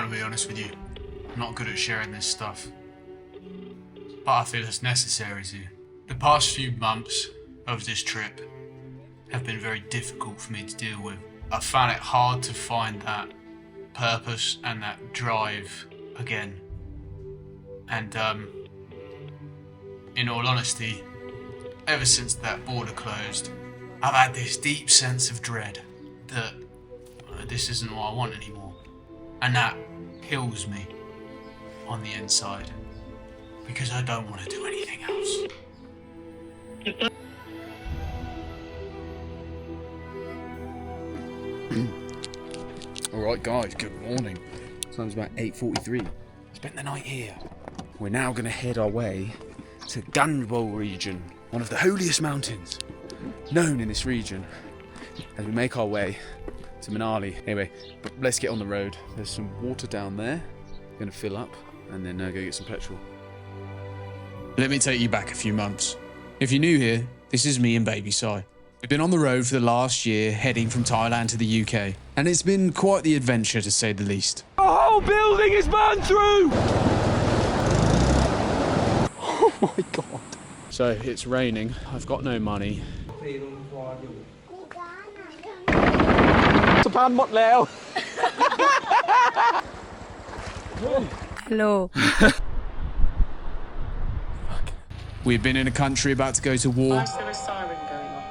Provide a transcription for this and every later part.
to be honest with you. I'm not good at sharing this stuff. But I feel it's necessary to. The past few months of this trip have been very difficult for me to deal with. I found it hard to find that purpose and that drive again. And in all honesty, ever since that border closed, I've had this deep sense of dread that this isn't what I want anymore. And that kills me on the inside because I don't want to do anything else. Alright guys, good morning. Time's about 8:43. Spent the night here. We're now going to head our way to Ganjbol region, one of the holiest mountains known in this region, as we make our way to Manali. Anyway, but let's get on the road. There's some water down there. We're going to fill up and then go get some petrol. Let me take you back a few months. If you're new here, this is me and Baby Sai. We've been on the road for the last year, heading from Thailand to the UK, and it's been quite the adventure to say the least. The whole building is burned through! Oh my god. So it's raining. I've got no money. สะพานหมดแล้ว Hello. We've been in a country about to go to war.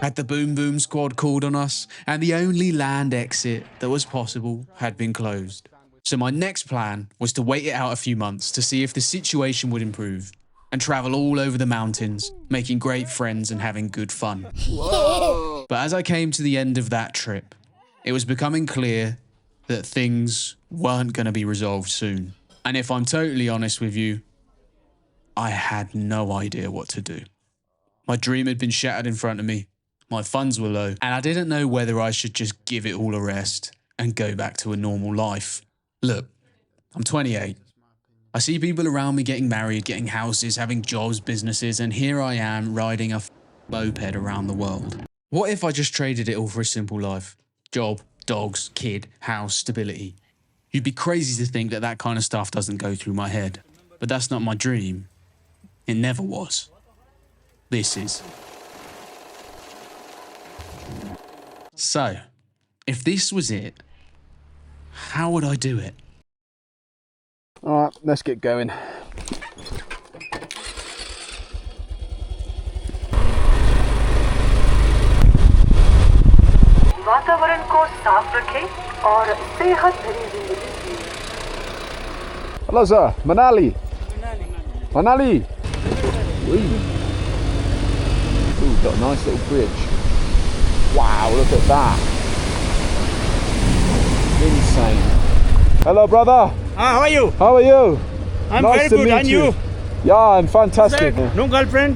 Had the Boom Boom Squad called on us, and the only land exit that was possible had been closed. So my next plan was to wait it out a few months to see if the situation would improve, and travel all over the mountains, making great friends and having good fun. Whoa. But as I came to the end of that trip, it was becoming clear that things weren't going to be resolved soon. And if I'm totally honest with you, I had no idea what to do. My dream had been shattered in front of me. My funds were low, and I didn't know whether I should just give it all a rest and go back to a normal life. Look, I'm 28. I see people around me getting married, getting houses, having jobs, businesses, and here I am riding a moped around the world. What if I just traded it all for a simple life? Job, dogs, kid, house, stability. You'd be crazy to think that that kind of stuff doesn't go through my head. But that's not my dream. It never was. This is. So, if this was it, how would I do it? Alright, let's get going. वातावरण को साफ रखें और सेहत भरी जिंदगी जिएं। Hello sir, Manali. Manali. Ooh, got a nice little bridge. Wow, look at that. Insane. Hello brother. How are you? How are you? I'm Nice very to good, meet and you? Yeah, I'm fantastic. No girlfriend?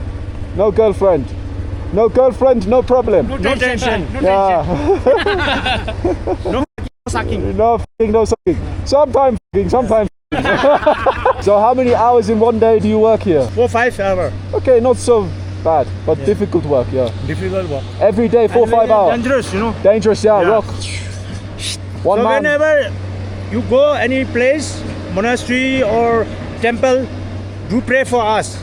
No girlfriend. No girlfriend, no problem. No tension. No Yeah. No sucking. No f***ing, no sucking. Sometimes f***ing, sometimes So how many hours in one day do you work here? 4-5 hours. Okay, not so bad, but difficult work, yeah. Difficult work. Every day, 4-5 hours. Dangerous, you know. Dangerous, yeah, Yeah. rock. One So man. whenever you go any place, monastery or temple, do pray for us.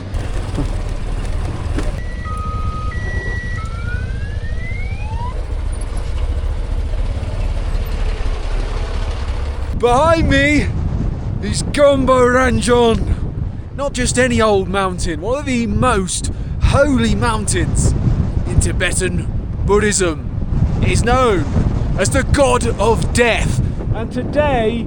Behind me is Gombo Ranjon. Not just any old mountain, one of the most holy mountains in Tibetan Buddhism. It is known as the god of death. And today,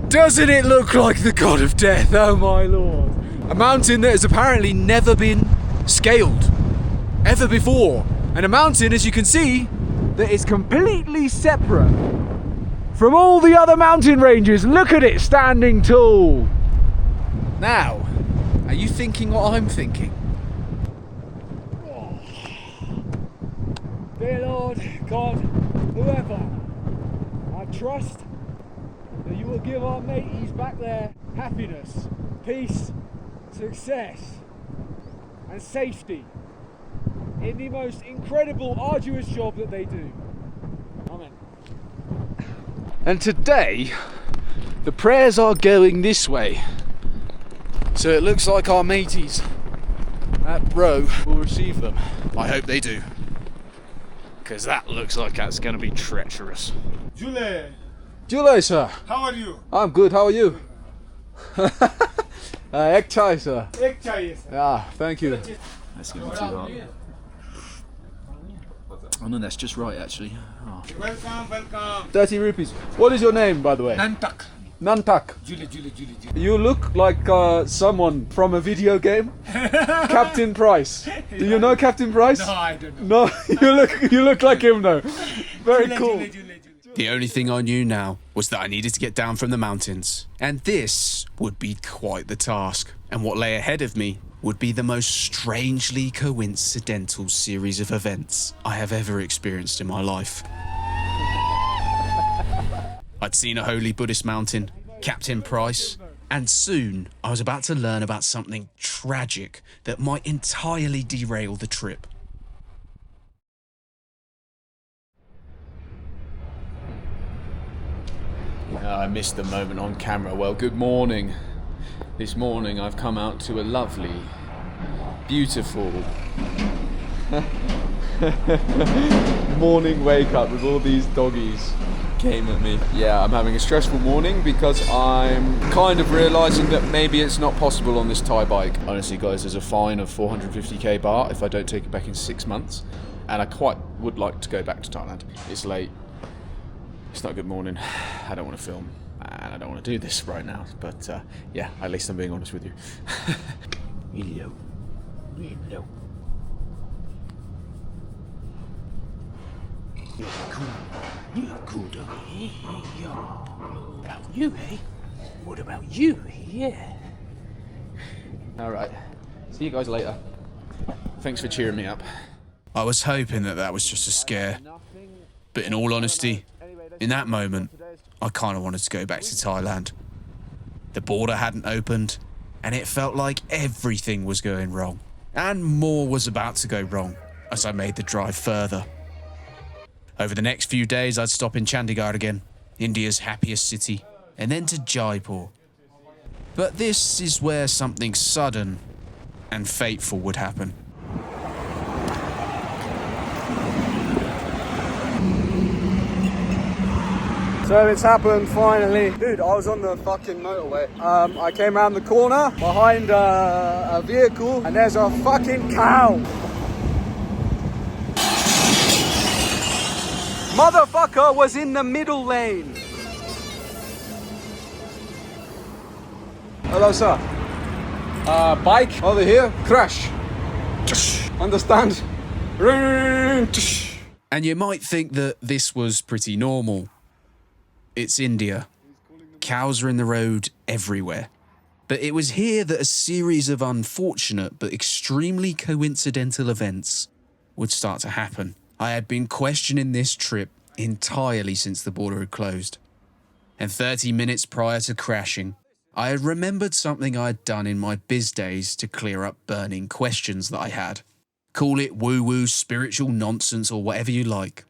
doesn't it look like the god of death? Oh my lord. A mountain that has apparently never been scaled ever before. And a mountain, as you can see, that is completely separate from all the other mountain ranges. Look at it standing tall. Now, are you thinking what I'm thinking? Dear Lord, God, whoever, I trust that you will give our mateys back there happiness, peace, success, and safety in the most incredible, arduous job that they do. Amen. And today, The prayers are going this way. So it looks like our mateys at Bro will receive them. I hope they do. Because that looks like that's going to be treacherous. Julie, July, sir. how are you? I'm good, how are you? Egg chai, sir. Egg chai, sir. Yeah, thank you. That's going to be too hot. Oh no, that's just right actually. Oh. Welcome, welcome. 30 rupees. What is your name, by the way? Nantak. Nantak. Julie. You look like someone from a video game. Captain Price. Do you know Captain Price? No, I don't know. No, you look like him though. Very cool. Julie. The only thing I knew now was that I needed to get down from the mountains. And this would be quite the task. And what lay ahead of me would be the most strangely coincidental series of events I have ever experienced in my life. I'd seen a holy Buddhist mountain, Captain Price, and soon I was about to learn about something tragic that might entirely derail the trip. I missed the moment on camera. Well, good morning. This morning I've come out to a lovely, beautiful morning wake up with all these doggies came at me. Yeah, I'm having a stressful morning because I'm kind of realising that maybe it's not possible on this Thai bike. Honestly guys, there's a fine of 450k baht if I don't take it back in 6 months, and I quite would like to go back to Thailand. It's late. It's not a good morning. I don't want to film, and I don't want to do this right now. But yeah, at least I'm being honest with you. Hello. You're cool, doggy. What about you, eh? What about you? Yeah. All right. See you guys later. Thanks for cheering me up. I was hoping that that was just a scare. But in all honesty, in that moment, I kind of wanted to go back to Thailand. The border hadn't opened, and it felt like everything was going wrong. And more was about to go wrong as I made the drive further. Over the next few days, I'd stop in Chandigarh again, India's happiest city, and then to Jaipur. But this is where something sudden and fateful would happen. So it's happened finally. Dude, I was on the fucking motorway. I came around the corner behind a vehicle and there's a fucking cow. Motherfucker was in the middle lane. Hello, sir. Bike over here, crash. Understand? And you might think that this was pretty normal. It's India. Cows are in the road everywhere. But it was here that a series of unfortunate but extremely coincidental events would start to happen. I had been questioning this trip entirely since the border had closed. And 30 minutes prior to crashing, I had remembered something I'd done in my biz days to clear up burning questions that I had. Call it woo-woo, spiritual nonsense, or whatever you like.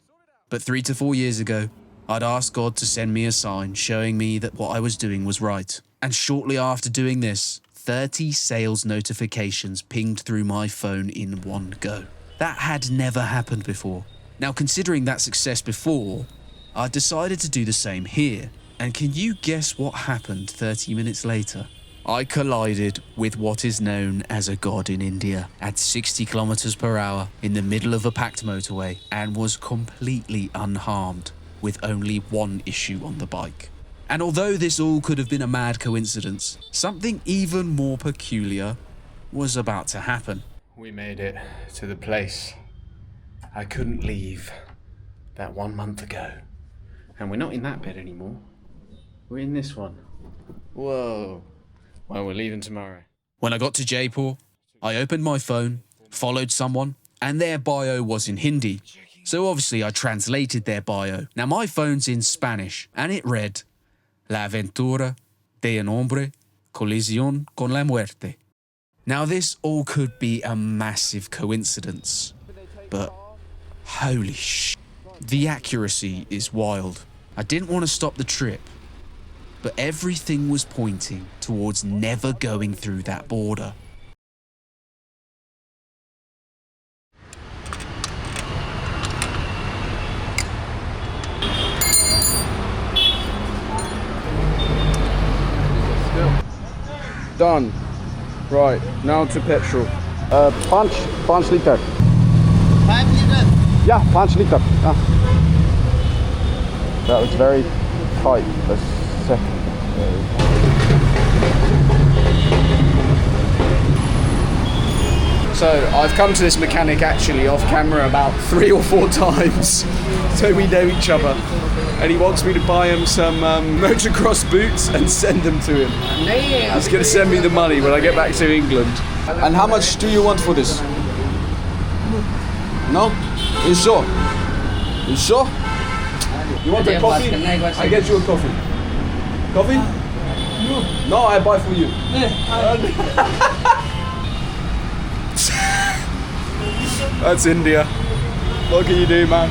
But 3 to 4 years ago, I'd asked God to send me a sign showing me that what I was doing was right. And shortly after doing this, 30 sales notifications pinged through my phone in one go. That had never happened before. Now, considering that success before, I decided to do the same here. And can you guess what happened 30 minutes later? I collided with what is known as a god in India at 60 kilometers per hour in the middle of a packed motorway and was completely unharmed, with only one issue on the bike. And although this all could have been a mad coincidence, something even more peculiar was about to happen. We made it to the place I couldn't leave that 1 month ago. And we're not in that bed anymore. We're in this one. Whoa. Well, we're leaving tomorrow. When I got to Jaipur, I opened my phone, followed someone, and their bio was in Hindi. So obviously I translated their bio. Now my phone's in Spanish, and it read, La aventura de un hombre colisión con la muerte. Now this all could be a massive coincidence, but holy sh**. The accuracy is wild. I didn't want to stop the trip, but everything was pointing towards never going through that border. Done. Right, now to petrol. 5 liter. 5 liter. Yeah, 5 liter. Ah. That was very tight. A second. So I've come to this mechanic actually off camera about 3 or 4 times, so we know each other. And he wants me to buy him some motocross boots and send them to him. He's going to send me the money when I get back to England. And how much do you want for this? No? You sure? You sure? You want a coffee? I get you a coffee. Coffee? No, I buy for you. That's India. What can you do, man?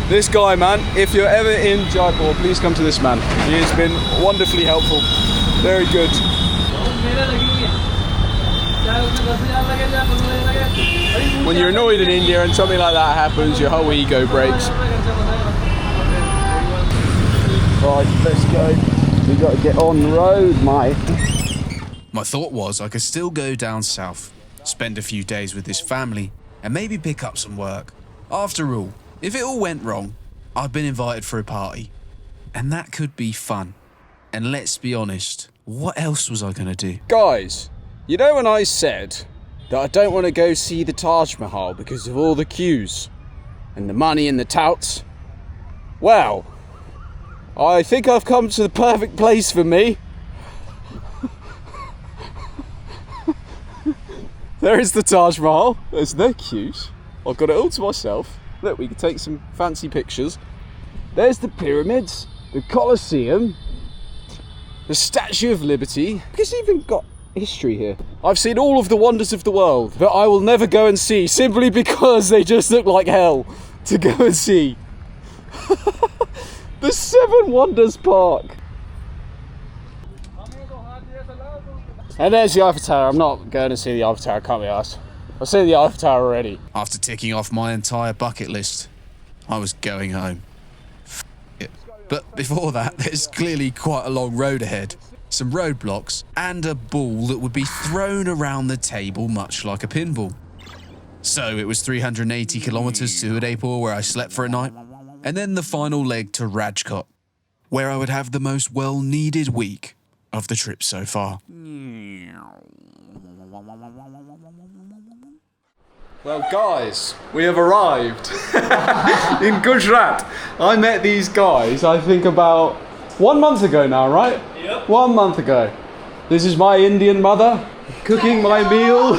This guy, man, if you're ever in Jaipur, please come to this man. He has been wonderfully helpful. Very good. When you're annoyed in India and something like that happens, your whole ego breaks. Right, let's go. We got to get on the road, mate. My thought was I could still go down south, spend a few days with his family, and maybe pick up some work. After all, if it all went wrong, I'd been invited for a party. And that could be fun. And let's be honest, what else was I gonna do? Guys, you know when I said that I don't want to go see the Taj Mahal because of all the queues and the money and the touts? Well, I think I've come to the perfect place for me. There is the Taj Mahal. There's no queues. I've got it all to myself. Look, we can take some fancy pictures. There's the pyramids, the Colosseum, the Statue of Liberty. It's even got history here. I've seen all of the wonders of the world that I will never go and see simply because they just look like hell to go and see. The Seven Wonders Park. And there's the Eiffel Tower. I'm not going to see the Eiffel Tower, can't be asked. I've seen the Eiffel Tower already. After ticking off my entire bucket list, I was going home. It. But before that, there's clearly quite a long road ahead, some roadblocks, and a ball that would be thrown around the table much like a pinball. So it was 380 kilometers to Udaipur, where I slept for a night, and then the final leg to Rajkot, where I would have the most well-needed week of the trip so far. Well, guys, we have arrived in Gujarat. I met these guys, I think about 1 month ago now, right? Yep. 1 month ago. This is my Indian mother cooking my meal.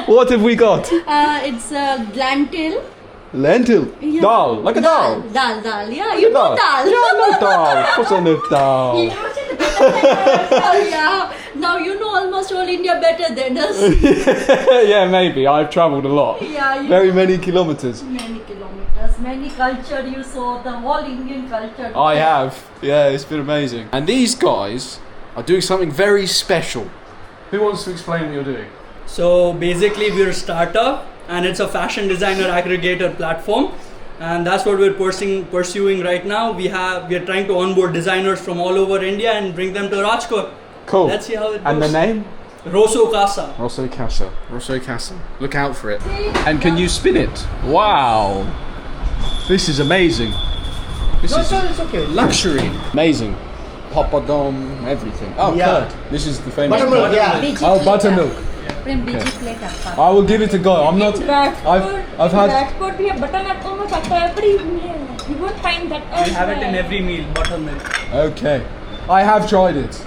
What have we got? It's lentil. Lentil? Yeah. Dal? Like a dal? Dal. Yeah, you know dal. Yeah, I know dal. Of course I know dal. Yeah. Now you know almost all India better than us. Yeah, maybe. I've travelled a lot. Yeah. Very many kilometres. Many kilometers. Many culture you saw. The whole Indian culture. I have. Yeah, it's been amazing. And these guys are doing something very special. Who wants to explain what you're doing? So basically we're a startup and it's a fashion designer aggregator platform, and that's what we're pursuing right now. We are trying to onboard designers from all over India and bring them to Rajkot. Cool. Let's see how it goes. And the name? Rosso Casa. Rosso Casa. Rosso Casa. Look out for it. And can you spin it? Wow. This is amazing. This is it's okay. luxury. Amazing. Papadom, everything. Oh, Yeah. curd. This is the famous Buttermilk, curd. yeah. Oh, buttermilk. I will give it a go. I'm not. I've had. Rajkot, we have buttermilk almost after every meal. You won't find that We have it in every meal, buttermilk. Okay. I have tried it.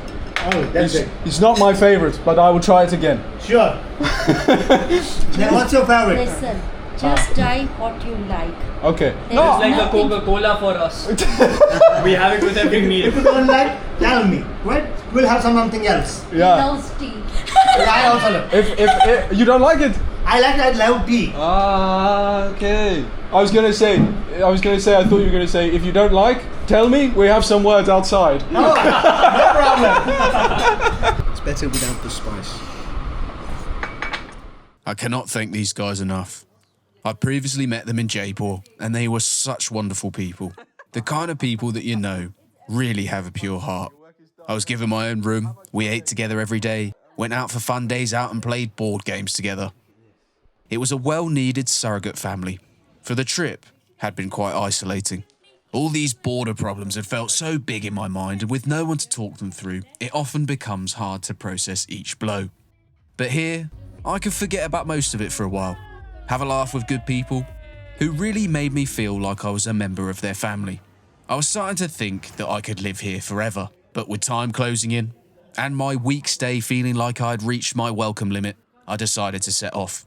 Oh, that's it. It's not my favorite, but I will try it again. Sure. Then what's your favorite? Listen, just try what you like. Okay. It's like a Coca-Cola for us. We have it with every meal. If you don't like, tell me. Right? We'll have something else. Yeah. Loves tea. I also love. If you don't like it. I love tea. Ah, okay. I was gonna say. I thought you were gonna say if you don't like, Tell me, we have some words outside. No problem. It's better without the spice. I cannot thank these guys enough. I previously met them in Jaipur, and they were such wonderful people. The kind of people that you know really have a pure heart. I was given my own room, we ate together every day, went out for fun days out and played board games together. It was a well-needed surrogate family, for the trip had been quite isolating. All these border problems had felt so big in my mind, and with no one to talk them through, it often becomes hard to process each blow. But here, I could forget about most of it for a while, have a laugh with good people who really made me feel like I was a member of their family. I was starting to think that I could live here forever, but with time closing in and my week stay feeling like I'd reached my welcome limit, I decided to set off.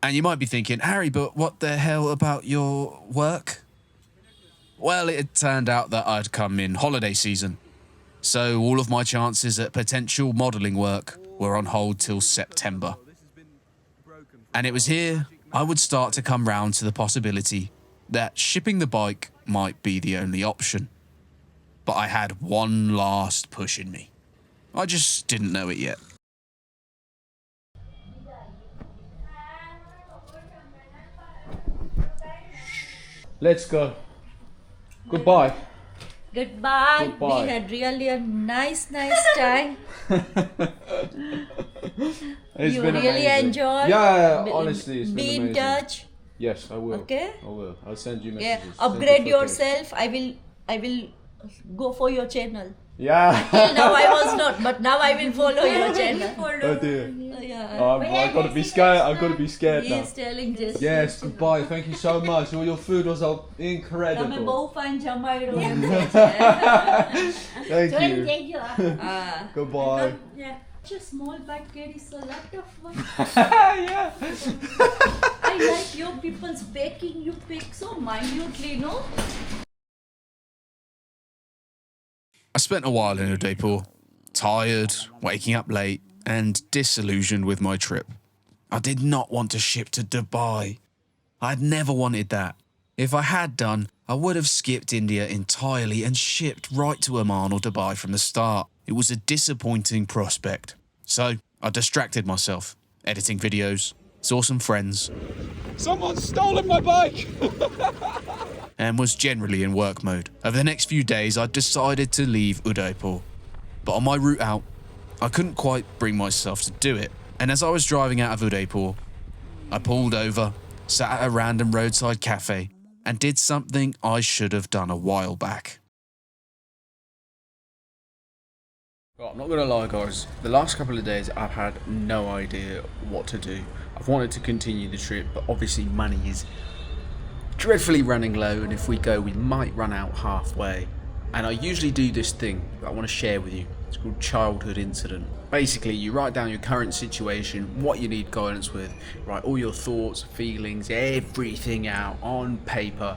And you might be thinking, Harry, but what the hell about your work? Well, it had turned out that I'd come in holiday season, so all of my chances at potential modelling work were on hold till September. And it was here I would start to come round to the possibility that shipping the bike might be the only option. But I had one last push in me. I just didn't know it yet. Let's go. Goodbye. Goodbye. Goodbye. We had really a nice time. It's You been really amazing. enjoyed? Yeah, honestly, it's been Be in amazing. touch. Yes, I will. Okay. I will. I'll send you Yeah. messages. Upgrade yourself. I will go for your channel. Yeah. Till now I was not, but now I will follow your channel. Oh dear. Yeah. I've got to be scared. I've got to be scared now. He's telling this. Yes, goodbye. Thank you so much. All your food was તમે incredible. બહુ fine જમાડ્યો એમ કહે Thank છે. you. Goodbye. Yeah. Such a small bag carries a lot of work. Yeah. I like your people's baking. You bake so minutely, no? I spent a while in Udaipur, tired, waking up late, and disillusioned with my trip. I did not want to ship to Dubai. I'd never wanted that. If I had done, I would have skipped India entirely and shipped right to Oman or Dubai from the start. It was a disappointing prospect. So I distracted myself, editing videos, saw some friends, Someone's stolen my bike. and was generally in work mode. Over the next few days, I decided to leave Udaipur. But on my route out, I couldn't quite bring myself to do it. And as I was driving out of Udaipur, I pulled over, sat at a random roadside cafe, and did something I should have done a while back. Well, I'm not going to lie, guys. The last couple of days, I've had no idea what to do. I've wanted to continue the trip, but obviously money is dreadfully running low, and if we go, we might run out halfway. And I usually do this thing that I want to share with you. It's called childhood incident. Basically, you write down your current situation, what you need guidance with, write all your thoughts, feelings, everything out on paper,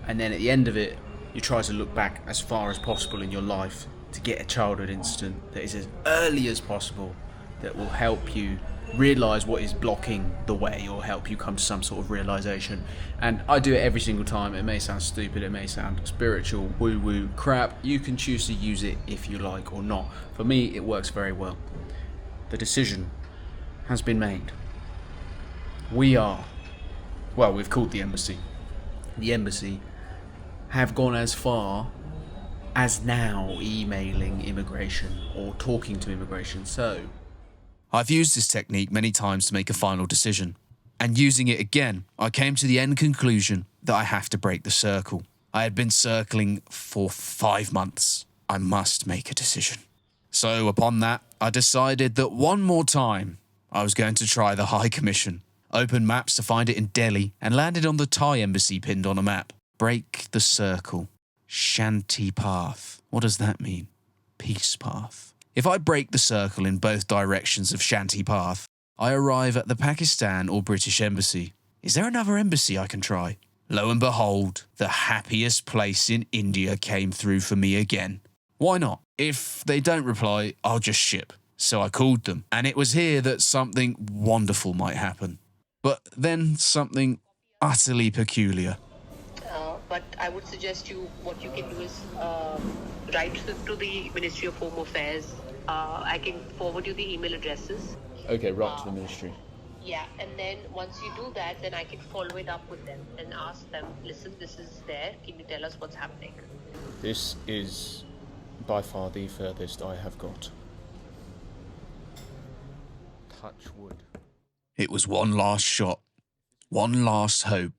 and then at the end of it, you try to look back as far as possible in your life to get a childhood incident that is as early as possible, that will help you realise what is blocking the way or help you come to some sort of realisation. And I do it every single time. It may sound stupid, it may sound spiritual, woo-woo crap. You can choose to use it if you like or not. For me, it works very well. The decision has been made. We've called the embassy. The embassy have gone as far as now emailing immigration or talking to immigration. So I've used this technique many times to make a final decision. And using it again, I came to the end conclusion that I have to break the circle. I had been circling for 5 months. I must make a decision. So upon that, I decided that one more time, I was going to try the High Commission. Opened maps to find it in Delhi and landed on the Thai embassy pinned on a map. Break the circle. Shanti path. What does that mean? Peace path. If I break the circle in both directions of Shanti path, I arrive at the Pakistan or British embassy. Is there another embassy I can try? Lo and behold, the happiest place in India came through for me again. Why not? If they don't reply, I'll just ship. So I called them, and it was here that something wonderful might happen. But then something utterly peculiar. but I would suggest what you can do is write to the Ministry of Home Affairs. I can forward you the email addresses. Okay, right to the ministry. Yeah, and then once you do that, then I can follow it up with them and ask them, listen, this is there. Can you tell us what's happening? This is by far the furthest I have got. Touch wood. It was one last shot, one last hope,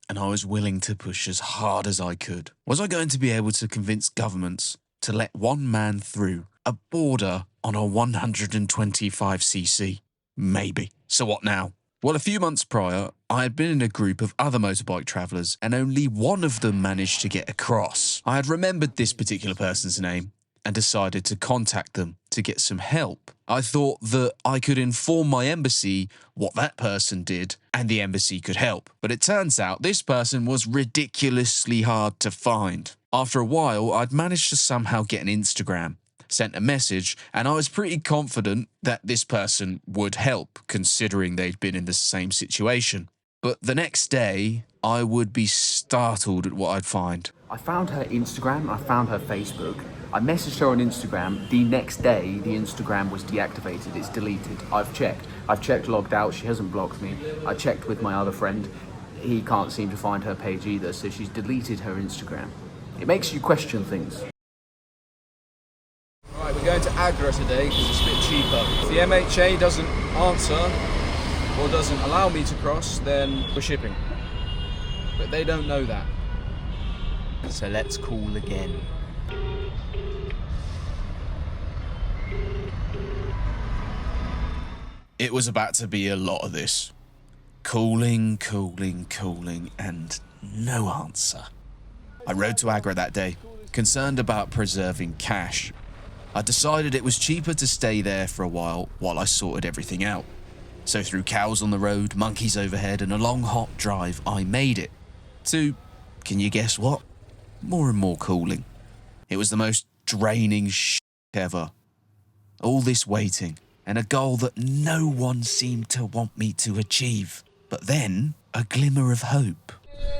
and I was willing to push as hard as I could. Was I going to be able to convince governments to let one man through a border on a 125cc? Maybe. So what now? Well, a few months prior, I had been in a group of other motorbike travellers and only one of them managed to get across. I had remembered this particular person's name and decided to contact them to get some help. I thought that I could inform my embassy what that person did and the embassy could help. But it turns out this person was ridiculously hard to find. After a while, I'd managed to somehow get an Instagram, sent a message, and I was pretty confident that this person would help, considering they'd been in the same situation. But the next day, I would be startled at what I'd find. I found her Instagram, I found her Facebook. I messaged her on Instagram. The next day, the Instagram was deactivated. It's deleted. I've checked logged out. She hasn't blocked me. I checked with my other friend. He can't seem to find her page either, so she's deleted her Instagram. It makes you question things. Right, we're going to Agra today because it's a bit cheaper. If the MHA doesn't answer or doesn't allow me to cross, then we're shipping. But they don't know that. So let's call again. It was about to be a lot of this. Calling, and no answer. I rode to Agra that day, concerned about preserving cash. I decided it was cheaper to stay there for a while I sorted everything out. So through cows on the road, monkeys overhead, and a long hot drive, I made it to, can you guess what? More and more cooling. It was the most draining shit ever. All this waiting, and a goal that no one seemed to want me to achieve. But then, a glimmer of hope.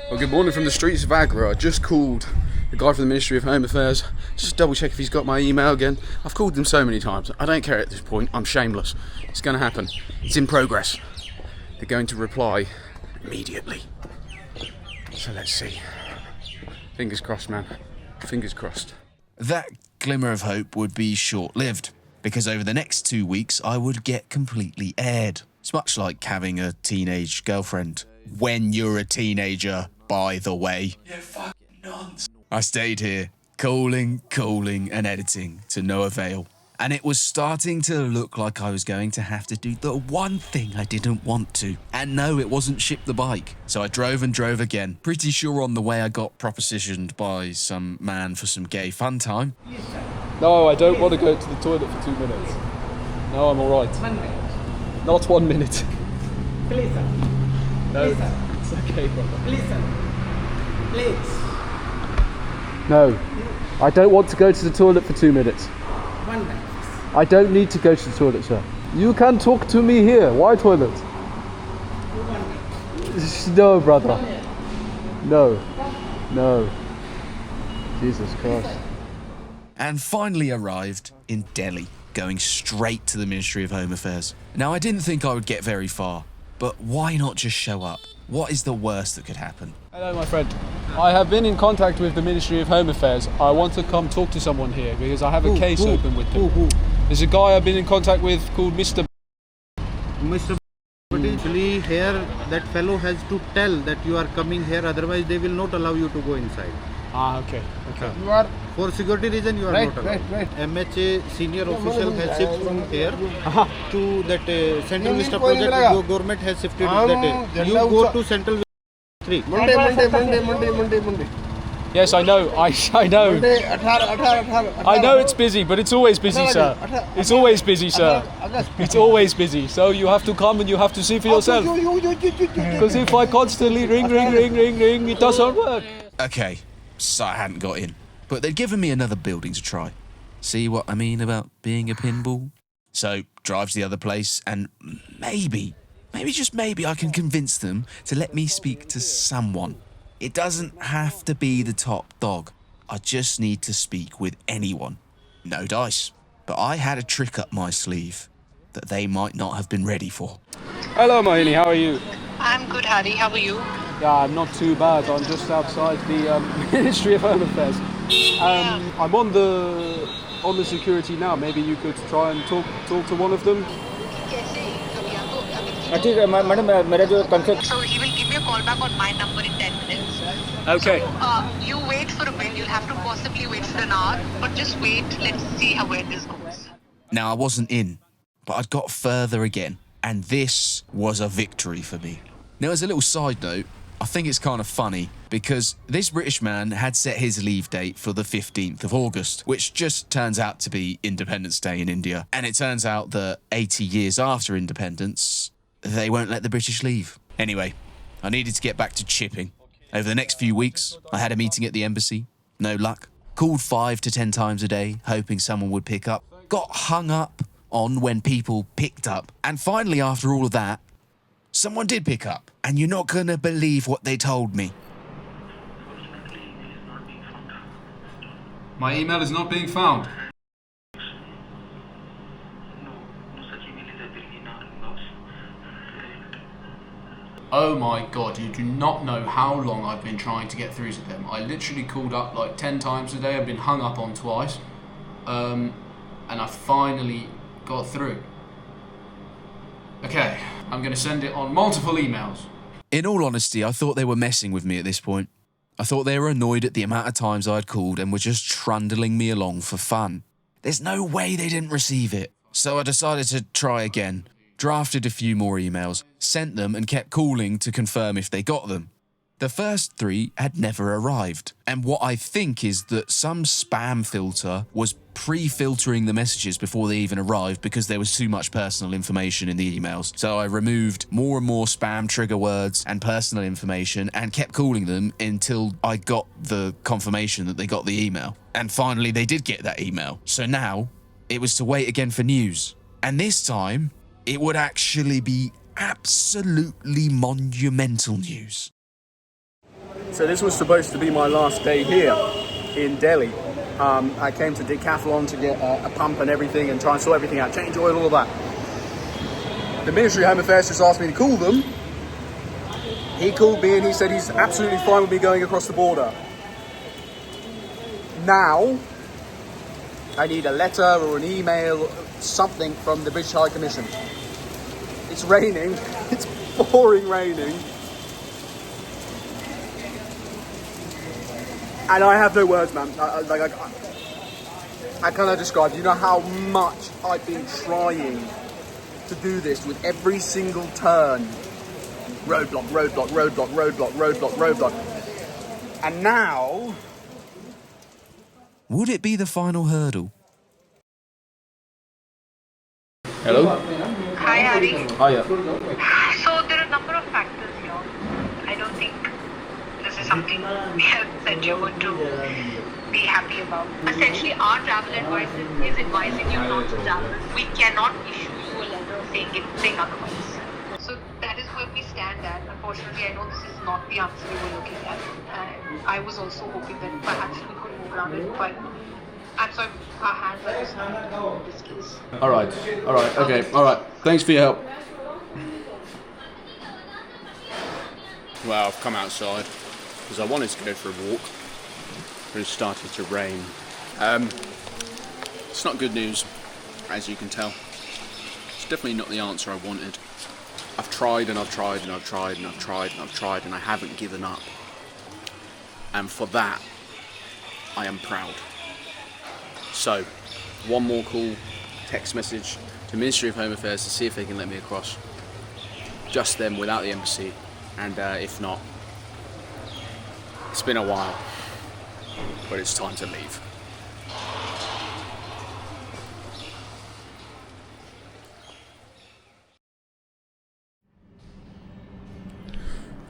Well, good morning from the streets of Agra. I just called the guy from the Ministry of Home Affairs, just double check if he's got my email again. I've called them so many times. I don't care at this point. I'm shameless. It's going to happen. It's in progress. They're going to reply immediately. So let's see. Fingers crossed, man. Fingers crossed. That glimmer of hope would be short-lived, because over the next 2 weeks I would get completely aired. It's much like having a teenage girlfriend. When you're a teenager, by the way. You fucking nonce. I stayed here, calling, and editing to no avail. And it was starting to look like I was going to have to do the one thing I didn't want to. And no, it wasn't ship the bike. So I drove and drove again. Pretty sure on the way I got propositioned by some man for some gay fun time. No, I don't want to go to the toilet for 2 minutes. No, I'm alright. 1 minute. Not 1 minute. Please, sir. No, Please, sir. it's okay, brother. Please, sir. Please. No, I don't want to go to the toilet for 2 minutes. 1 minute. I don't need to go to the toilet, sir. You can talk to me here. Why toilet? 1 minute. No, brother. No. No. Jesus Christ. And finally arrived in Delhi, going straight to the Ministry of Home Affairs. Now, I didn't think I would get very far, but why not just show up? What is the worst that could happen? Hello, my friend. I have been in contact with the Ministry of Home Affairs. I want to come talk to someone here because I have a case open with them. There's a guy I've been in contact with called Mr. Mr. Potentially here, that fellow has to tell that you are coming here, otherwise they will not allow you to go inside. Ah, okay. You are, for security reason, you are not allowed. MHA senior official has shifted from here to that Central Vista project. Your government has shifted that. You go to Central Vista 3. Monday. Yes, I know. I know. I know it's busy, but it's always busy, sir. It's always busy, sir. It's always busy. So you have to come and you have to see for yourself. Because if I constantly ring, it doesn't work. Okay, so I hadn't got in. But they'd given me another building to try. See what I mean about being a pinball? So, drive to the other place and maybe just maybe I can convince them to let me speak to someone. It doesn't have to be the top dog. I just need to speak with anyone. No dice. But I had a trick up my sleeve that they might not have been ready for. Hello, Mohini, how are you? I'm good, Harry. How are you? Yeah, I'm not too bad. I'm just outside the Ministry of Home Affairs. I'm on the security now. Maybe you could try and talk to one of them. So he will give me a call back on my number in 10 minutes. Okay. So, you wait for a bit. You'll have to possibly wait for an hour, but just wait. Let's see where this goes. Now, I wasn't in, but I'd got further again, and this was a victory for me. Now, as a little side note, I think it's kind of funny because this British man had set his leave date for the 15th of August, which just turns out to be Independence Day in India. And it turns out that 80 years after independence, they won't let the British leave. Anyway, I needed to get back to chipping. Over the next few weeks, I had a meeting at the embassy. No luck. Called 5 to 10 times a day, hoping someone would pick up. Got hung up on when people picked up. And finally, after all of that, someone did pick up. And you're not going to believe what they told me. My email is not being found. Oh my god, you do not know how long I've been trying to get through to them. I literally called up like 10 times a day. I've been hung up on twice. And I finally got through. Okay, I'm going to send it on multiple emails. In all honesty, I thought they were messing with me at this point. I thought they were annoyed at the amount of times I'd called and were just trundling me along for fun. There's no way they didn't receive it. So I decided to try again. Drafted a few more emails, sent them and kept calling to confirm if they got them. The first 3 had never arrived, and what I think is that some spam filter was pre-filtering the messages before they even arrived because there was too much personal information in the emails. So I removed more and more spam trigger words and personal information and kept calling them until I got the confirmation that they got the email. And finally they did get that email. So now it was to wait again for news. And this time it would actually be absolutely monumental news. So this was supposed to be my last day here in Delhi. I came to Decathlon to get a pump and everything and try and sort everything out, change oil, all of that. The Ministry of Home Affairs just asked me to call them. He called me and he said he's absolutely fine with me going across the border. Now, I need a letter or an email, something from the British High Commission. It's raining, it's pouring raining. And I have no words, man. I cannot describe. You know how much I've been trying to do this with every single turn. Roadblock, roadblock, roadblock, roadblock, roadblock, roadblock. And now... Would it be the final hurdle? Hello? Hi, Harry. Hiya. So there are a number of factors here. I don't think this is something that you're going to be happy about. Essentially, our travel advisor is advising you not to travel. We cannot issue you a letter saying otherwise. So that is where we stand at. Unfortunately, I know this is not the answer we were looking at. I was also hoping that perhaps we could move around it, but I'm sorry, our hands are just not in this case. Alright, okay, alright. Thanks for your help. Well, I've come outside because I wanted to go for a walk, but it started to rain. It's not good news, as you can tell. It's definitely not the answer I wanted. I've tried and I've tried and I've tried and I've tried and I've tried and I haven't given up. And for that, I am proud. So, one more call, text message to Ministry of Home Affairs to see if they can let me across. Just them, without the embassy. And if not, it's been a while, but it's time to leave.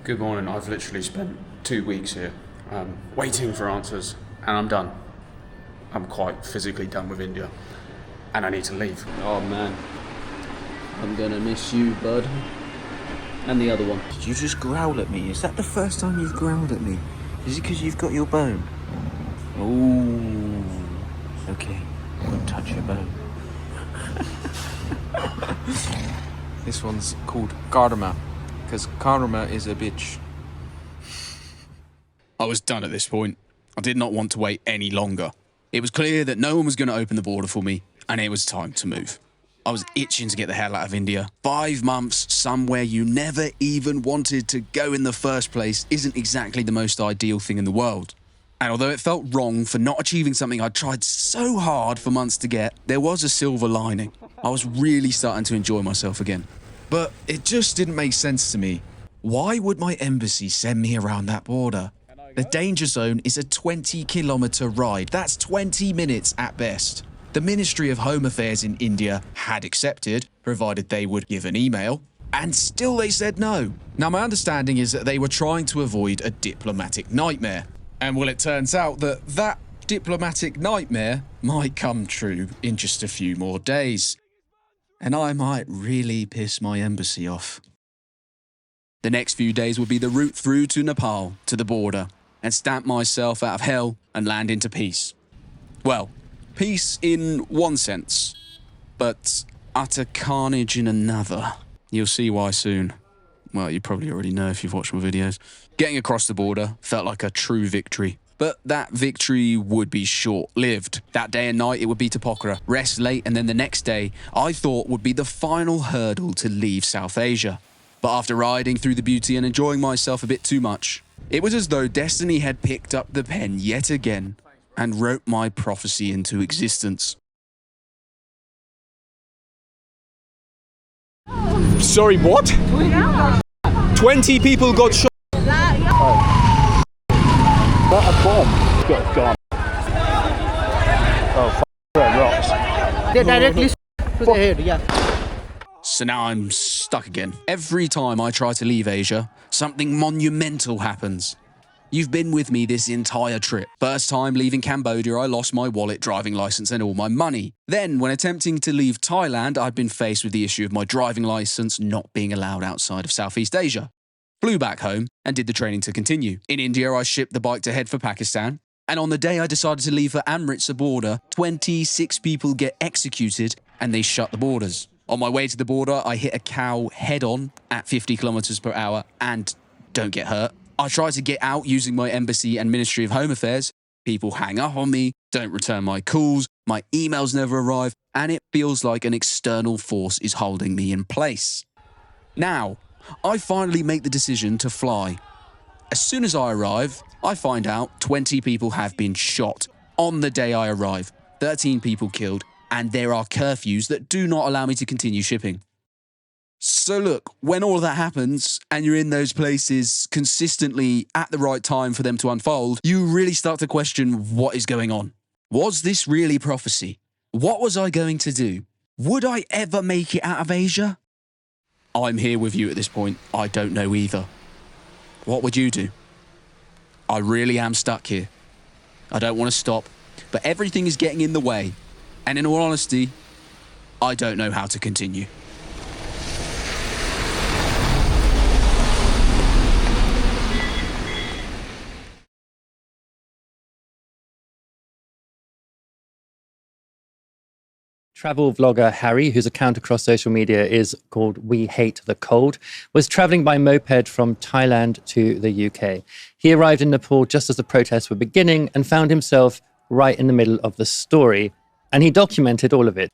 Good morning. I've literally spent 2 weeks here, waiting for answers, and I'm done. I'm quite physically done with India, and I need to leave. Oh man, I'm gonna miss you, bud. And the other one. Did you just growl at me? Is that the first time you've growled at me? Is it because you've got your bone? Oh, okay. Won't touch your bone. This one's called Karma, because Karma is a bitch. I was done at this point. I did not want to wait any longer. It was clear that no one was going to open the border for me, and it was time to move. I was itching to get the hell out of India. 5 months somewhere you never even wanted to go in the first place isn't exactly the most ideal thing in the world. And although it felt wrong for not achieving something I'd tried so hard for months to get, there was a silver lining. I was really starting to enjoy myself again. But it just didn't make sense to me. Why would my embassy send me around that border? The danger zone is a 20-kilometre ride. That's 20 minutes at best. The Ministry of Home Affairs in India had accepted, provided they would give an email, and still they said no. Now, my understanding is that they were trying to avoid a diplomatic nightmare. And well, it turns out that that diplomatic nightmare might come true in just a few more days. And I might really piss my embassy off. The next few days would be the route through to Nepal, to the border, and stamp myself out of hell and land into peace. Well, peace in one sense, but utter carnage in another. You'll see why soon. Well, you probably already know if you've watched my videos. Getting across the border felt like a true victory. But that victory would be short-lived. That day and night, it would be to Pokhara, rest late, and then the next day, I thought would be the final hurdle to leave South Asia. But after riding through the beauty and enjoying myself a bit too much, it was as though destiny had picked up the pen yet again and wrote my prophecy into existence. Sorry, what? 20 people got shot. Not a bomb. Got gone. Oh, rocks. They directly to the head, yeah. So now I'm stuck again. Every time I try to leave Asia, something monumental happens. You've been with me this entire trip. First time leaving Cambodia, I lost my wallet, driving license, and all my money. Then, when attempting to leave Thailand, I'd been faced with the issue of my driving license not being allowed outside of Southeast Asia. Flew back home and did the training to continue. In India, I shipped the bike to head for Pakistan. And on the day I decided to leave for Amritsar border, 26 people get executed and they shut the borders. On my way to the border, I hit a cow head-on at 50 kilometers per hour and don't get hurt. I tried to get out using my embassy and Ministry of Home Affairs. People hang up on me, don't return my calls, my emails never arrive, and it feels like an external force is holding me in place. Now, I finally make the decision to fly. As soon as I arrive, I find out 20 people have been shot. On the day I arrive, 13 people killed, and there are curfews that do not allow me to continue shipping. So look, when all of that happens, and you're in those places consistently at the right time for them to unfold, you really start to question what is going on. Was this really prophecy? What was I going to do? Would I ever make it out of Asia? I'm here with you at this point. I don't know either. What would you do? I really am stuck here. I don't want to stop, but everything is getting in the way. And in all honesty, I don't know how to continue. Travel vlogger Harry, whose account across social media is called We Hate the Cold, was travelling by moped from Thailand to the UK. He arrived in Nepal just as the protests were beginning and found himself right in the middle of the story. And he documented all of it.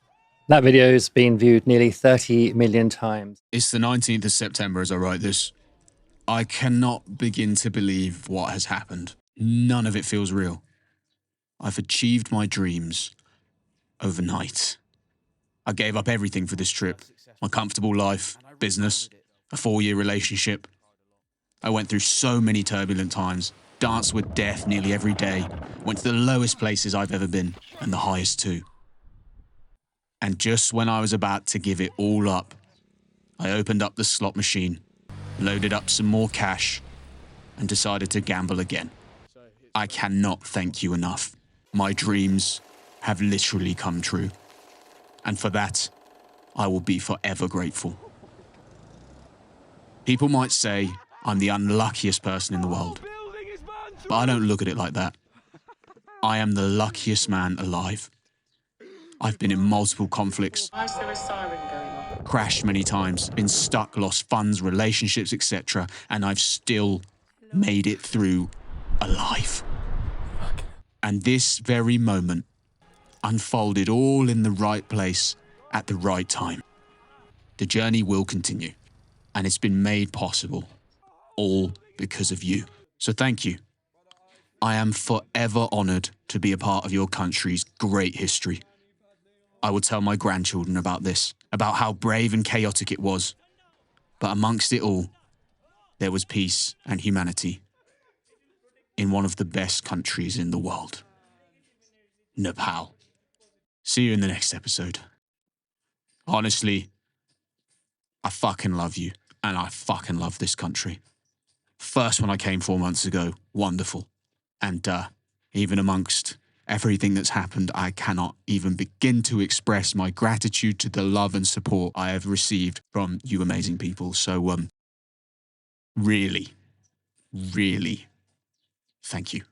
That video has been viewed nearly 30 million times. It's the 19th of September as I write this. I cannot begin to believe what has happened. None of it feels real. I've achieved my dreams overnight. I gave up everything for this trip. My comfortable life, business, a 4-year relationship. I went through so many turbulent times, danced with death nearly every day, went to the lowest places I've ever been, and the highest too. And just when I was about to give it all up, I opened up the slot machine, loaded up some more cash, and decided to gamble again. I cannot thank you enough. My dreams have literally come true. And for that, I will be forever grateful. People might say I'm the unluckiest person in the world, but I don't look at it like that. I am the luckiest man alive. I've been in multiple conflicts, Why is there a siren going on? crashed many times, been stuck, lost funds, relationships, etc., and I've still made it through alive. And this very moment unfolded all in the right place at the right time. The journey will continue, and it's been made possible, all because of you. So thank you. I am forever honoured to be a part of your country's great history. I will tell my grandchildren about this, about how brave and chaotic it was. But amongst it all, there was peace and humanity in one of the best countries in the world. Nepal. See you in the next episode. Honestly, I fucking love you, and I fucking love this country. First when I came 4 months ago, wonderful. And even amongst everything that's happened, I cannot even begin to express my gratitude to the love and support I have received from you amazing people. So, really, really, thank you.